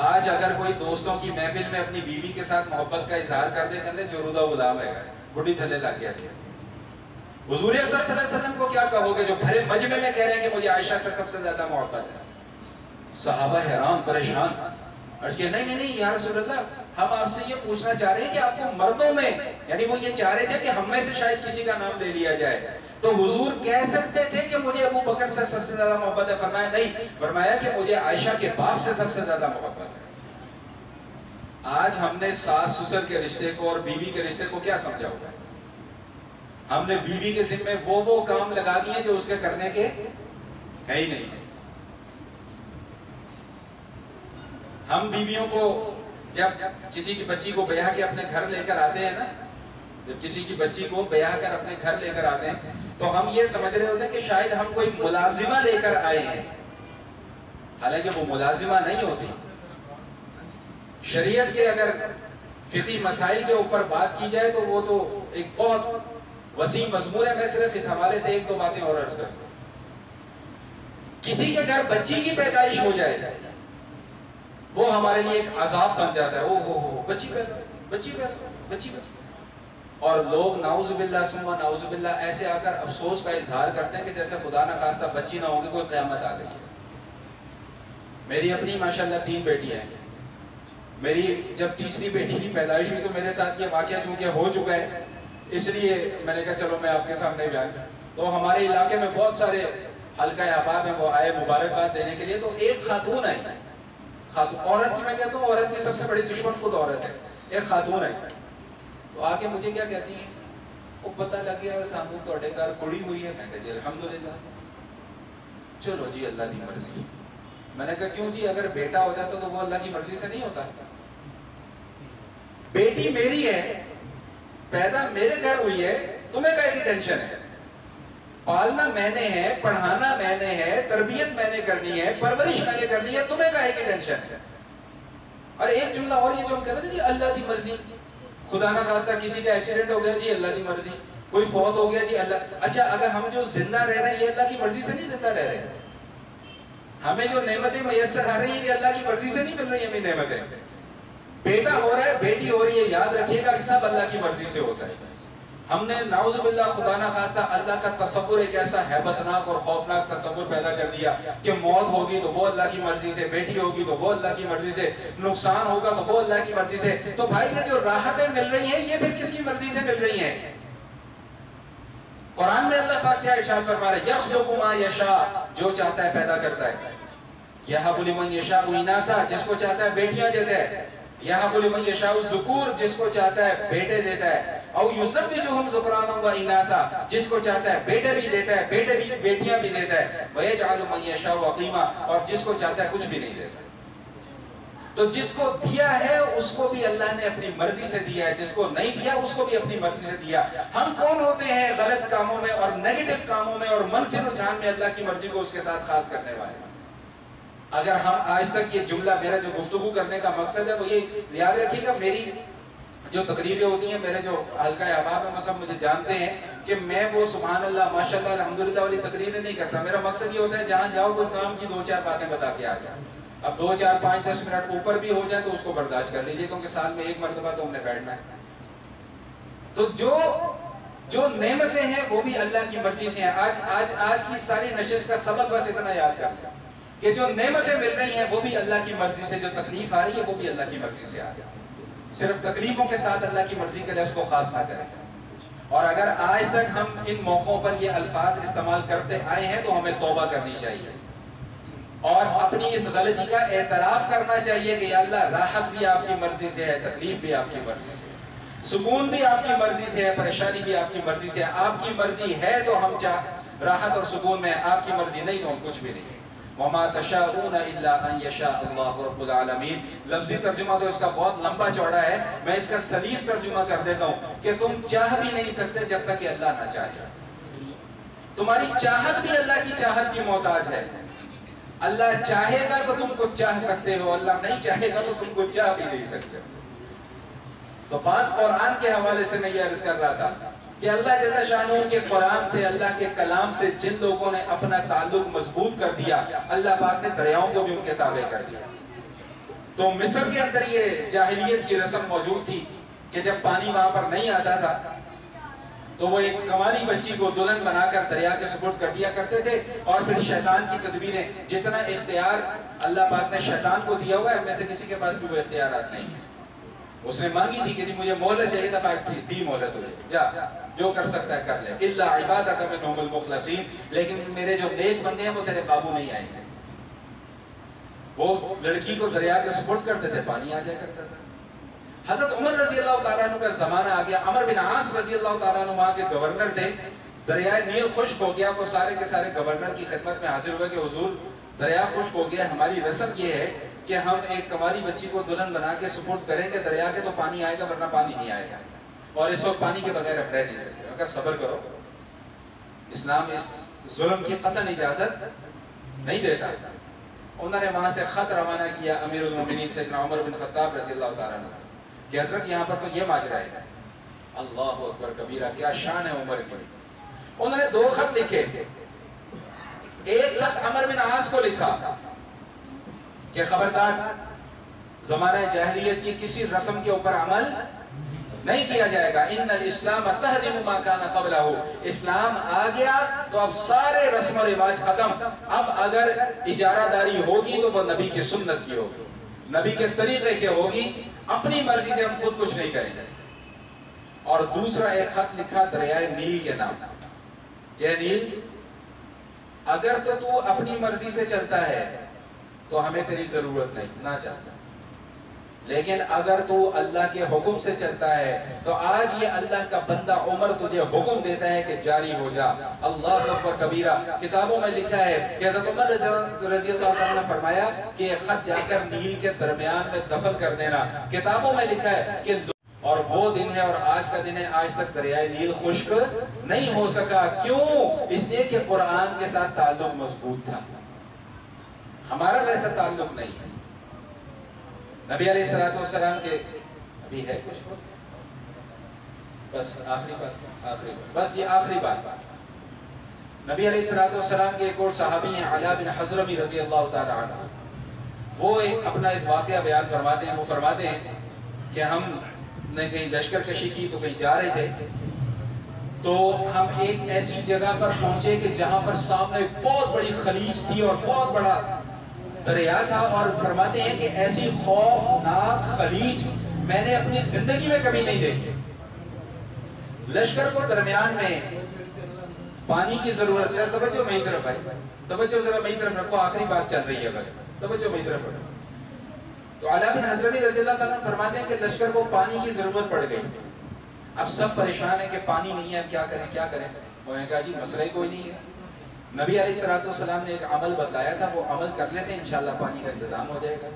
آج اگر کوئی دوستوں کی محفل میں اپنی بیوی کے ساتھ محبت کا اظہار کر دے کہتے جرودہ غلام ہے گا بڑھی تھلے لگ گیا تھے. حضور اقدس صلی اللہ علیہ وسلم کو کیا کہو گے جو بھرے مجمع میں کہہ رہے ہیں کہ مجھے عائشہ سے سب سے زیادہ محبت ہے؟ صحابہ حیران پریشان. عرض کہ نہیں یا رسول اللہ ہم آپ سے یہ پوچھنا چاہ رہے ہیں کہ آپ کو مردوں میں، یعنی وہ یہ چاہ رہے تھے کہ ہم میں سے شاید کسی کا نام لے لیا جائے، تو حضور کہہ سکتے تھے کہ مجھے ابو بکر سے سب سے زیادہ محبت ہے؟ فرمایا نہیں، فرمایا کہ مجھے عائشہ کے باپ سے سب سے زیادہ محبت ہے. آج ہم نے ساس سسر کے رشتے کو اور بیوی کے رشتے کو کیا سمجھا ہوگا؟ ہم نے بیوی کے ذمہ وہ کام لگا دیے جو اس کے کرنے کے ہے ہی نہیں. ہم بیویوں کو جب کسی کی بچی کو بیاہ کے اپنے گھر لے کر آتے ہیں نا، جب کسی کی بچی کو بیاہ کر اپنے گھر لے کر آتے ہیں تو ہم یہ سمجھ رہے ہوتے ہیں کہ شاید ہم کوئی ملازمہ لے کر آئے ہیں، حالانکہ وہ ملازمہ نہیں ہوتی. شریعت کے اگر فقہی مسائل کے اوپر بات کی جائے تو وہ تو ایک بہت وسیع مضمون ہے. میں صرف اس حوالے سے ایک دو باتیں اور عرض کرتا ہوں. کسی کے گھر بچی کی پیدائش ہو جائے وہ ہمارے لیے ایک عذاب بن جاتا ہے. بچی پیدا. اور لوگ نعوذ باللہ ثم نعوذ باللہ ایسے آ کر افسوس کا اظہار کرتے ہیں کہ جیسے خدا نہ خواستہ بچی نہ ہوگی کوئی قیامت آ گئی ہے. میری اپنی ماشاءاللہ 3 بیٹیاں ہیں. میری جب تیسری بیٹی کی پیدائش ہوئی تو میرے ساتھ یہ واقعہ چونکہ ہو چکا ہے اس لیے میں نے کہا چلو میں آپ کے سامنے بیان. تو ہمارے علاقے میں بہت سارے حلقہ احباب ہیں، وہ آئے مبارکباد دینے کے لیے. تو ایک خاتون آئی، عورت کی میں کہتا ہوں عورت کی سب سے بڑی دشمن خود عورت ہے. ایک خاتون آئی تو آ کے مجھے کیا کہتی ہیں، وہ پتہ لگ گیا سامنے توڑے گھر کڑی ہوئی ہے. میں کہا جی الحمدللہ. چلو جی اللہ دی مرضی. میں نے کہا کیوں جی، اگر بیٹا ہو جاتا تو وہ اللہ کی مرضی سے نہیں ہوتا؟ بیٹی میری ہے، پیدا میرے گھر ہوئی ہے، تمہیں کیا کی ٹینشن ہے؟ پالنا میں نے ہے، پڑھانا میں نے ہے، تربیت میں نے کرنی ہے، پرورش میں نے کرنی ہے، تمہیں کیا کی ٹینشن ہے؟ اور ایک جملہ اور یہ جو ہم کہتے ہیں جی اللہ دی مرضی. خدا نہ خواستہ کسی کا ایکسیڈنٹ ہو گیا جی اللہ دی مرضی، کوئی فوت ہو گیا جی اللہ. اچھا اگر ہم جو زندہ رہ رہے ہیں یہ اللہ کی مرضی سے نہیں زندہ رہ رہے ہیں. ہمیں جو نعمتیں میسر آ رہی ہیں یہ اللہ کی مرضی سے نہیں مل رہی ہمیں نعمتیں. بیٹا ہو رہا ہے، بیٹی ہو رہی ہے، یاد رکھیے گا کہ سب اللہ کی مرضی سے ہوتا ہے. ہم نے نعوذ باللہ خدا نہ خواستہ اللہ کا تصور ایک ایسا ہیبتناک اور خوفناک تصور پیدا کر دیا کہ موت ہوگی تو وہ اللہ کی مرضی سے، بیٹی ہوگی تو وہ اللہ کی مرضی سے، نقصان ہوگا تو وہ اللہ کی مرضی سے. تو بھائی یہ جو راحتیں مل رہی ہیں یہ پھر کس کی مرضی سے مل رہی ہیں؟ قرآن میں اللہ پاک کیا ارشاد فرما رہے ہیں، یخلق ما یشاء، جو چاہتا ہے پیدا کرتا ہے. یہب لمن یشاء اناسا، جس کو چاہتا ہے بیٹیاں دیتا ہے. یہب لمن یشاء الذکور، جس کو چاہتا ہے بیٹے دیتا ہے. او یزوجہم ذکرانا و اناسا، جس کو چاہتا ہے بیٹے بھی دیتا ہے، بیٹے بھی بیٹیاں بھی دیتا ہے. ویجعل من یشاء عقیما، اور جس کو چاہتا ہے کچھ بھی نہیں دیتا. تو جس کو دیا ہے اس کو بھی اللہ نے اپنی مرضی سے دیا ہے، جس کو نہیں دیا اس کو بھی اپنی مرضی سے دیا. ہم کون ہوتے ہیں غلط کاموں میں اور نیگیٹو کاموں میں اور منفی رجحان میں اللہ کی مرضی کو اس کے ساتھ خاص کرنے والے؟ اگر ہم آج تک یہ جملہ، میرا جو گفتگو کرنے کا مقصد ہے وہ یہ یاد رکھیے گا، میری جو تقریریں ہوتی ہیں، میرے جو حلقہ احباب ہیں وہ سب مجھے جانتے ہیں کہ میں وہ سبحان اللہ ماشاءاللہ الحمدللہ والی تقریریں نہیں کرتا. میرا مقصد یہ ہوتا ہے جہاں جاؤ کوئی کام کی 2-4 باتیں بتا کے آ جائیں. اب 2, 4, 5, 10 منٹ اوپر بھی ہو جائیں تو اس کو برداشت کر لیجئے، کیونکہ سال میں 1 مرتبہ تو ہم نے بیٹھنا ہے. تو جو نعمتیں ہیں وہ بھی اللہ کی مرضی سے ہیں. آج کی ساری نشست کا سبق بس اتنا یاد کر لیں کہ جو نعمتیں مل رہی ہیں وہ بھی اللہ کی مرضی سے، جو تکلیف آ رہی ہے وہ بھی اللہ کی مرضی سے آ رہی ہے. صرف تکلیفوں کے ساتھ اللہ کی مرضی کے لفظ کو خاص نہ کریں. اور اگر آج تک ہم ان موقعوں پر یہ الفاظ استعمال کرتے آئے ہیں تو ہمیں توبہ کرنی چاہیے اور اپنی اس غلطی کا اعتراف کرنا چاہیے کہ یا اللہ راحت بھی آپ کی مرضی سے ہے، تکلیف بھی آپ کی مرضی سے ہے، سکون بھی آپ کی مرضی سے ہے، پریشانی بھی آپ کی مرضی سے ہے. آپ کی مرضی ہے تو ہم راحت اور سکون میں، آپ کی مرضی نہیں تو ہم کچھ بھی نہیں. وَمَا تَشَاءُونَ إِلَّا أَن يَشَاءَ اللَّهُ رَبُّ الْعَالَمِينَ. لفظی ترجمہ تو اس کا بہت لمبا چوڑا ہے، میں اس کا سلیس ترجمہ کر دیتا ہوں کہ تم چاہ بھی نہیں سکتے جب تک کہ اللہ نہ چاہے. تمہاری چاہت بھی اللہ کی چاہت کی محتاج ہے. اللہ چاہے گا تو تم کو چاہ سکتے ہو، اللہ نہیں چاہے گا تو تم کو چاہ بھی نہیں سکتے. تو بات قرآن کے حوالے سے میں یہ عرض کر رہا تھا کہ اللہ جل شانہ کے قرآن سے، اللہ کے کلام سے جن لوگوں نے اپنا تعلق مضبوط کر دیا، اللہ پاک نے دریاؤں کو بھی ان کے تابع کر دیا. تو مصر کے اندر یہ جاہلیت کی رسم موجود تھی کہ جب پانی وہاں پر نہیں آتا تھا تو وہ ایک کنواری بچی کو دلہن بنا کر دریا کے سپرد کر دیا کرتے تھے، اور پھر شیطان کی تدبیریں، جتنا اختیار اللہ پاک نے شیطان کو دیا ہوا ہے ہم میں سے کسی کے پاس بھی وہ اختیارات نہیں ہیں۔ اس نے مانگی تھی کہ جی مجھے مہلت چاہیے تھا، پاک دی مہلت ہوئے، جا جو کر سکتا ہے کر لے، الا عبادک منہم المخلصین، لیکن میرے جو نیک بندے ہیں وہ تیرے قابو نہیں آئیں گے۔ وہ لڑکی کو دریا کے سپرد کرتے تھے، پانی آ جایا کرتا تھا۔ حضرت عمر رضی اللہ تعالیٰ عنہ کا زمانہ آ گیا، عمر بن عاص رضی اللہ تعالیٰ عنہ وہاں کے گورنر تھے، دریائے نیل خشک ہو گیا، وہ سارے کے سارے گورنر کی خدمت میں حاضر ہوئے کہ حضور دریا خشک ہو گیا، ہماری رسم یہ ہے کہ ہم ایک کنواری بچی کو دلہن بنا کے سپرد کریں کہ دریا کے تو پانی آئے گا ورنہ پانی نہیں آئے گا، اور اس وقت پانی کے بغیر اب رہ نہیں سکتے۔ میں کہا صبر کرو، اسلام اس ظلم کی قطعاً اجازت نہیں دیتا۔ انہوں نے وہاں سے خط روانہ کیا امیر المومنین سیدنا عمر بن خطاب رضی اللہ تعالیٰ عنہ کہ حضرت یہاں پر تو یہ ماجرا ہے۔ اللہ اکبر کبیرہ، کیا شان ہے عمر کی۔ انہوں نے 2 خط لکھے، ایک خط عمر بن عاص کو لکھا کہ خبردار زمانہ جاہلیت کی کسی رسم کے اوپر عمل نہیں کیا جائے گا، ان الاسلام تہدم ما کان قبلہ، اسلام آ گیا تو اب سارے رسم و رواج ختم، اب اگر اجارہ داری ہوگی تو وہ نبی کی سنت کی ہوگی، نبی کے طریقے کی ہوگی، اپنی مرضی سے ہم خود کچھ نہیں کریں گے۔ اور دوسرا ایک خط لکھا دریائے نیل کے نام کہ نیل اگر تو اپنی مرضی سے چلتا ہے تو ہمیں تیری ضرورت نہیں، نہ چلتا، لیکن اگر تو اللہ کے حکم سے چلتا ہے تو آج یہ اللہ کا بندہ عمر تجھے حکم دیتا ہے کہ جاری ہو جا۔ اللہ اکبر کبیرہ۔ کتابوں میں لکھا ہے کہ حضرت عمر رضی اللہ عنہ نے فرمایا کہ یہ خط جا کر نیل کے درمیان میں دفن کر دینا۔ کتابوں میں لکھا ہے کہ اور وہ دن ہے اور آج کا دن ہے، آج تک دریائے نیل خشک نہیں ہو سکا۔ کیوں؟ اس لیے کہ قرآن کے ساتھ تعلق مضبوط تھا، ہمارا ویسا تعلق نہیں ہے۔ نبی علیہ السلام کے ابھی ہے کچھ بس آخری بات، بس یہ آخری بات۔ نبی علیہ السلام کے ایک اور صحابی ہیں علا بن حضرمی رضی اللہ تعالی عنہ، وہ اپنا ایک واقعہ بیان فرماتے ہیں۔ وہ فرماتے ہیں کہ ہم نے کہیں لشکر کشی کی تو کہیں جا رہے تھے، تو ہم ایک ایسی جگہ پر پہنچے کہ جہاں پر سامنے بہت بڑی خلیج تھی اور بہت بڑا دریا تھا، اور فرماتے ہیں کہ ایسی خوفناک خلیج میں نے اپنی زندگی میں کبھی نہیں دیکھی۔ لشکر کو درمیان میں پانی کی ضرورت ہے، توجہ میری طرف ہے، توجہ ذرا میری طرف رکھو، آخری بات چل رہی ہے، بس توجہ میری طرف رکھو۔ تو علا بن حضرمی رضی اللہ تعالیٰ فرماتے ہیں کہ لشکر کو پانی کی ضرورت پڑ گئی، اب سب پریشان ہیں کہ پانی نہیں ہے، اب کیا کریں کیا کریں۔ انہوں نے کہا جی مسئلہ ہی کوئی نہیں ہے، نبی علیہ السلام نے ایک عمل بتلایا تھا، وہ عمل کر لیتے ہیں انشاءاللہ پانی کا انتظام ہو جائے گا۔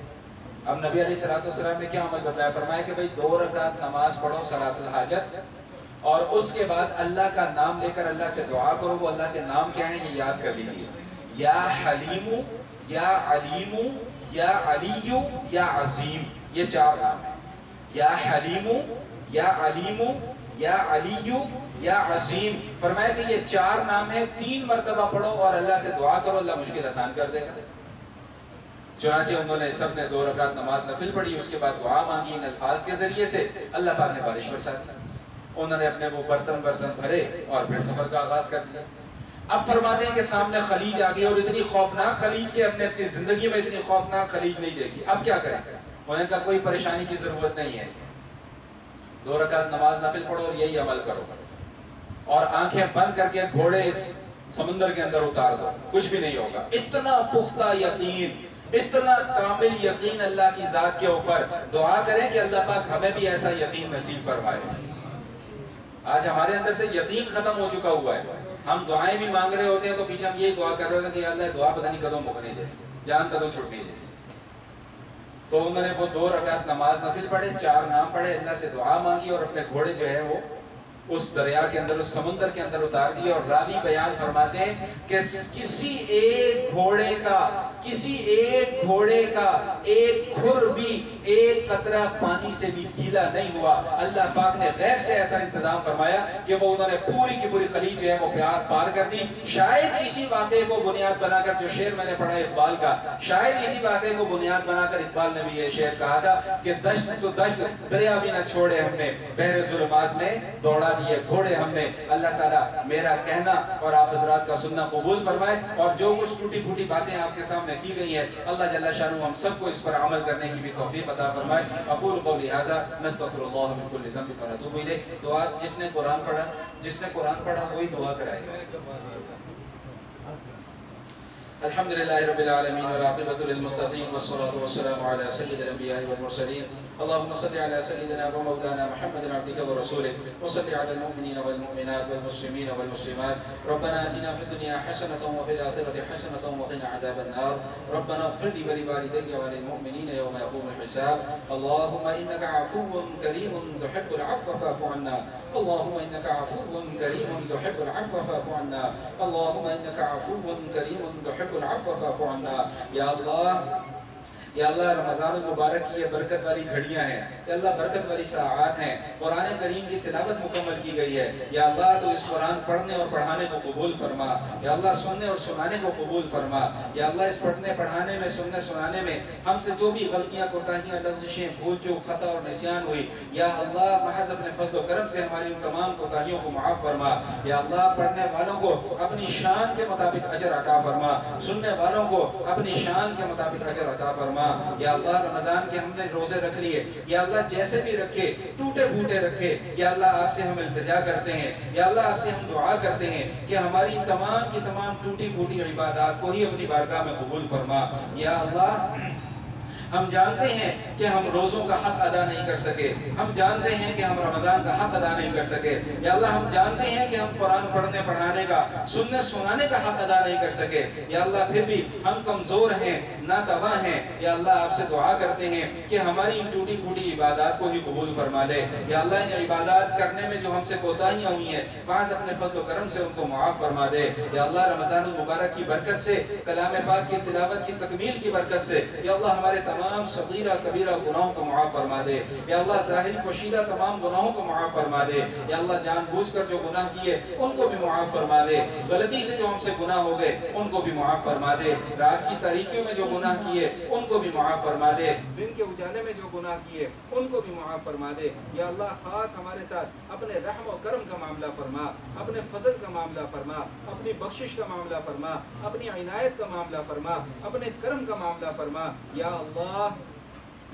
اب نبی علیہ السلام نے کیا عمل بتلایا؟ فرمایا کہ بھئی 2 رکعت نماز پڑھو صلاۃ الحاجت، اور اس کے بعد اللہ کا نام لے کر اللہ سے دعا کرو۔ وہ اللہ کے نام کیا ہیں یہ یاد کر لیجیے، یا حلیم، یا علیم، یا علی، یا عظیم، یہ 4 نام ہیں، یا حلیم، یا علیم، یا علی، یا عظیم۔ فرمایا کہ یہ 4 نام ہیں، 3 مرتبہ پڑھو اور اللہ سے دعا کرو، اللہ مشکل آسان کر دے گا۔ چنانچہ انہوں نے سب نے 2 رکعت نماز نفل پڑھی، اس کے بعد دعا مانگی ان الفاظ کے ذریعے سے، اللہ پاک نے بارش برسا دی۔ انہوں نے اپنے وہ برتن بھرے اور پھر سفر کا آغاز کر دیا۔ اب فرماتے ہیں کہ سامنے خلیج آ گئی، اور اتنی خوفناک خلیج کہ ہم نے اپنی زندگی میں اتنی خوفناک خلیج نہیں دیکھی، اب کیا کریں؟ انہوں نے کہا کوئی پریشانی کی ضرورت نہیں ہے، 2 رکعت نماز نفل پڑھو اور یہی عمل کرو، اور آنکھیں بند کر کے گھوڑے اس سمندر کے اندر اتار دو، کچھ بھی نہیں ہوگا۔ اتنا پختہ یقین، اتنا کامل یقین اللہ کی ذات کے اوپر۔ دعا کریں کہ اللہ پاک ہمیں بھی ایسا یقین نصیب فرمائے۔ آج ہمارے اندر سے یقین ختم ہو چکا ہوا ہے، ہم دعائیں بھی مانگ رہے ہوتے ہیں تو پیچھے ہم یہی دعا کر رہے ہوتے ہیں کہ اللہ دعا پتہ نہیں کدوں مکنے دے، جان کدوں چھٹنی دے۔ تو انہوں نے وہ 2 رکعت نماز نفل پڑھے، 4 نام پڑھے، اللہ سے دعا مانگی، اور اپنے گھوڑے جو ہے وہ اس دریا کے اندر، اس سمندر کے اندر اتار دیے۔ اور راوی بیان فرماتے ہیں کہ کسی ایک گھوڑے کا ایک کھر بھی ایک قطرہ پانی سے بھی گیلا نہیں ہوا۔ اللہ پاک نے غیب سے ایسا انتظام فرمایا کہ وہ انہوں نے پوری کی پوری خلیج جو ہے وہ پار کر دی۔ شاید اسی واقعے کو بنیاد بنا کر، جو شعر میں نے پڑھا اقبال کا، شاید اسی واقعے کو بنیاد بنا کر اقبال نے بھی یہ شعر کہا تھا کہ دشت تو دشت دریا بھی نہ چھوڑے ہم نے، بحر ظلمات میں دوڑا دیے گھوڑے ہم نے۔ اللہ تعالیٰ میرا کہنا اور آپ حضرات کا سننا قبول فرمائے، اور جو کچھ ٹوٹی پھوٹی باتیں آپ کے سامنے کی گئی ہیں، اللہ جل شانہ ہم سب کو اس پر عمل کرنے کی بھی توفیق عطا فرمائے۔ اقول قولی ھذا نستغفر اللہ من کل ذنب ونتوب الیہ۔ دعا جس نے قرآن پڑھا وہی دعا کرائے گا۔ الحمدللہ رب العالمین والعاقبۃ للمتقین والصلاة والسلام علی سید الانبیاء والمرسلین اللهم صل على سيدنا ومولانا محمد عبدك ورسولك وصل على المؤمنين والمؤمنات والمسلمين والمسلمات ربنا آتنا في الدنيا حسنة وفي الآخرة حسنة وقنا عذاب النار ربنا اغفر لي ولوالدي وللمؤمنين يوم يقوم الحساب اللهم إنك عفو كريم تحب العفو فاعف عنا اللهم إنك عفو كريم تحب العفو فاعف عنا اللهم إنك عفو كريم تحب العفو فاعف عنا یا اللہ رمضان المبارک کی یہ برکت والی گھڑیاں ہیں، یا اللہ برکت والی ساعات ہیں، قرآن کریم کی تلاوت مکمل کی گئی ہے، یا اللہ تو اس قرآن پڑھنے اور پڑھانے کو قبول فرما، یا اللہ سننے اور سنانے کو قبول فرما، یا اللہ اس پڑھنے پڑھانے میں سننے سنانے میں ہم سے جو بھی غلطیاں کوتاہیاں لغزشیں بھول چوک خطا اور نسیان ہوئی، یا اللہ محض اپنے فضل و کرم سے ہماری ان تمام کوتاہیوں کو معاف فرما، یا اللہ پڑھنے والوں کو اپنی شان کے مطابق اجر عطا فرما، سننے والوں کو اپنی شان کے مطابق اجر عطا فرما۔ یا اللہ رمضان کے ہم نے روزے رکھ لیے، یا اللہ جیسے بھی رکھے ٹوٹے پھوٹے رکھے، یا اللہ آپ سے ہم التجا کرتے ہیں، یا اللہ آپ سے ہم دعا کرتے ہیں کہ ہماری تمام کی تمام ٹوٹی پھوٹی عبادات کو ہی اپنی بارگاہ میں قبول فرما۔ یا اللہ ہم جانتے ہیں کہ ہم روزوں کا حق ادا نہیں کر سکے، ہم جانتے ہیں کہ ہم رمضان کا حق ادا نہیں کر سکے، یا اللہ ہم جانتے ہیں کہ ہم قرآن پڑھنے پڑھانے کا سننے سنانے کا حق ادا نہیں کر سکے، یا اللہ پھر بھی ہم کمزور ہیں ناتواں ہیں، یا اللہ آپ سے دعا کرتے ہیں کہ ہماری ان ٹوٹی پھوٹی عبادات کو ہی قبول فرما لے، یا اللہ ان عبادات کرنے میں جو ہم سے کوتاہیاں ہوئی ہیں بعض اپنے فضل و کرم سے ان کو معاف فرما دے، یا اللہ رمضان المبارک کی برکت سے، کلام پاک کی تلاوت کی تکمیل کی برکت سے، یا اللہ ہمارے تمام صغیرہ کبیرہ گناہوں کو معاف فرما دے، یا اللہ ظاہری پوشیدہ تمام گناہوں کو معاف فرما دے، یا اللہ جان بوجھ کر جو گناہ کیے ان کو بھی معاف فرما دے، غلطی سے جو ہم سے گناہ ہو گئے ان کو بھی معاف فرما دے، رات کی تاریکیوں میں جو گناہ کیے ان کو بھی معاف فرما دے، دن کے اجالے میں جو گناہ کیے ان کو بھی معاف فرما دے، یا اللہ خاص ہمارے ساتھ اپنے رحم و کرم کا معاملہ فرما، اپنے فضل کا معاملہ فرما، اپنی بخشش کا معاملہ فرما، اپنی عنایت کا معاملہ فرما، اپنے کرم کا معاملہ فرما، یا اللہ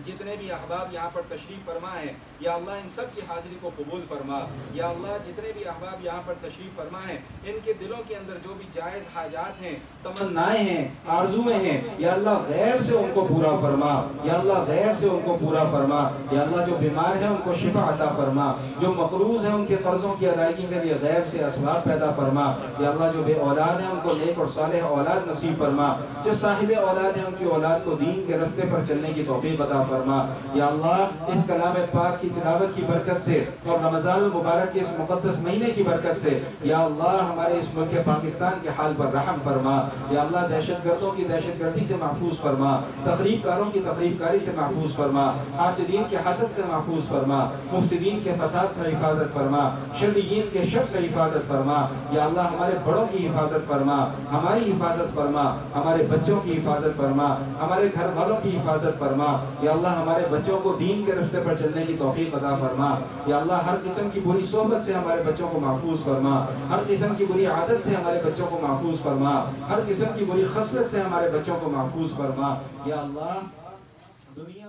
جتنے بھی احباب یہاں پر تشریف فرما ہیں یا اللہ ان سب کی حاضری کو قبول فرما، یا اللہ جتنے بھی احباب یہاں پر تشریف فرما ہیں ان کے دلوں کے اندر جو بھی جائز حاجات ہیں، تمنائیں ہیں، آرزویں ہیں، یا اللہ غیب سے ان کو پورا فرما، یا اللہ غیب سے ان کو پورا فرما، یا اللہ جو بیمار ہیں ان کو شفا عطا فرما، جو مقروض ہیں ان کے قرضوں کی ادائیگی کے لیے غیب سے اسباب پیدا فرما، یا اللہ جو بے اولاد ہیں ان کو نیک اور صالح اولاد نصیب فرما، جو صاحب اولاد ہیں ان کی اولاد کو دین کے رستے پر چلنے کی توفیق عطا فرما، یا اللہ اس کلام پاک کی تلاوت کی برکت سے اور رمضان المبارک کے اس مقدس مہینے کی برکت سے یا اللہ ہمارے اس ملک پاکستان کے حال پر رحم فرما، یا اللہ دہشت گردوں کی دہشت گردی سے محفوظ فرما، تخریب کاروں کی تخریب کاری سے محفوظ فرما، حاسدین کے حسد سے محفوظ فرما، مفسدین کے فساد سے حفاظت فرما، شرعیین کے شر سے حفاظت فرما، یا اللہ ہمارے بڑوں کی حفاظت فرما، ہماری حفاظت فرما، ہمارے بچوں کی حفاظت فرما، ہمارے گھر والوں کی حفاظت فرما، یا اللہ ہمارے بچوں کو دین کے رستے پر چلنے کی توفیق عطا فرما، یا اللہ ہر قسم کی بری صحبت سے ہمارے بچوں کو محفوظ فرما، ہر قسم کی بری عادت سے ہمارے بچوں کو محفوظ فرما، ہر قسم کی بری خصلت سے ہمارے بچوں کو محفوظ فرما، یا اللہ دنیا